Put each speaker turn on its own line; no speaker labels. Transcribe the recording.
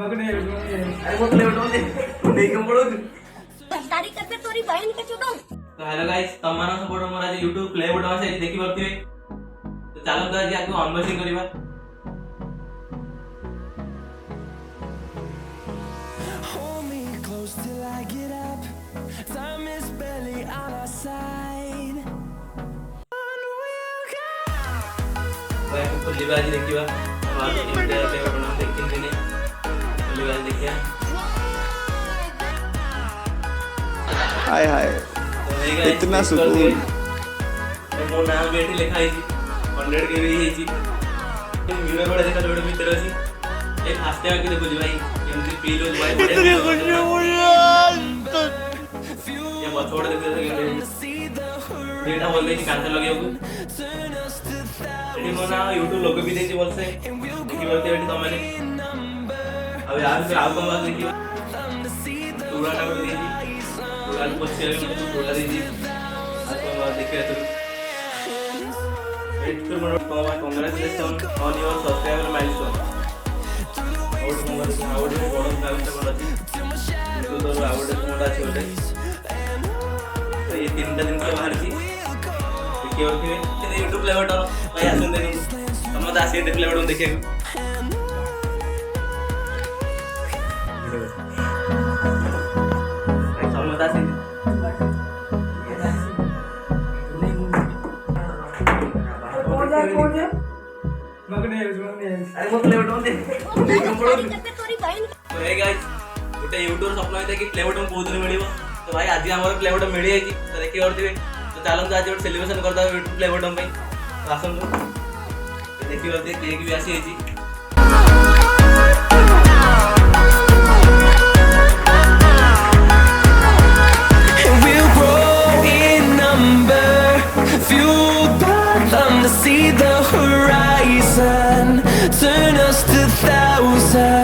अरे वो play button दे नहीं कम पड़ो
तारी करते तोरी बहन के चुदो।
तो हेलो गाइस तमारा सपोर्ट मोर आज YouTube प्ले बटन से देखि परथिबे तो चलो तो आज आको अनबॉक्सिंग करबा।
Hold me close till I get up. Time is barely on our side.
भाई को लिबा आज देखिबा हमार प्ले बटन देखिन दिने लिबा आज देखिया।
हाय हाय इतना सुकून
मो नाम बेटी लिखा है 100 के भी है जी वीडियो बड़ा देखा लोड भीतर अछि एक हफ्ते आके देखो जी भाई एमती फील हो भाई बड़े ये बहुत छोड़ देते थे बेटा बोल रही कैंसिल हो गया को एडी मो ना YouTube लोगो भी देती बोल से कि बोलते बेटी तुमने अब यार फिर आपको बात देखिए पूरा ना कर दीजिए पूरा कुछ शेयर में पूरा दीजिए आपको बात देखिए तो Congratulations on your subscriber milestone. Award bonus milestone बोला थी। तो award मोड़ा छोटे। तो ये 3 दिन के बाहर थी। देखिए और फिर YouTube प्ले बटन भाई आसन देखो। हम तो आसे प्ले बटन देखिए। हम तो आसे कौन है मगने अरे वो प्ले बटन दे नहीं कम पड़ो
करते तोरी बहन।
तो हे गाइस गोटे यूट्यूबर स्वप्न होता कि प्ले बटन बहुत दिन मिलिबो तो भाई आज हमर प्ले बटन मिली है तो देखि करथिबे तो चलन आज एक सेलिब्रेशन करदा यूट्यूब प्ले बटन पे तो आसन तो देखि करते केक भी आसी है जी।
See the horizon, turn us to thousands.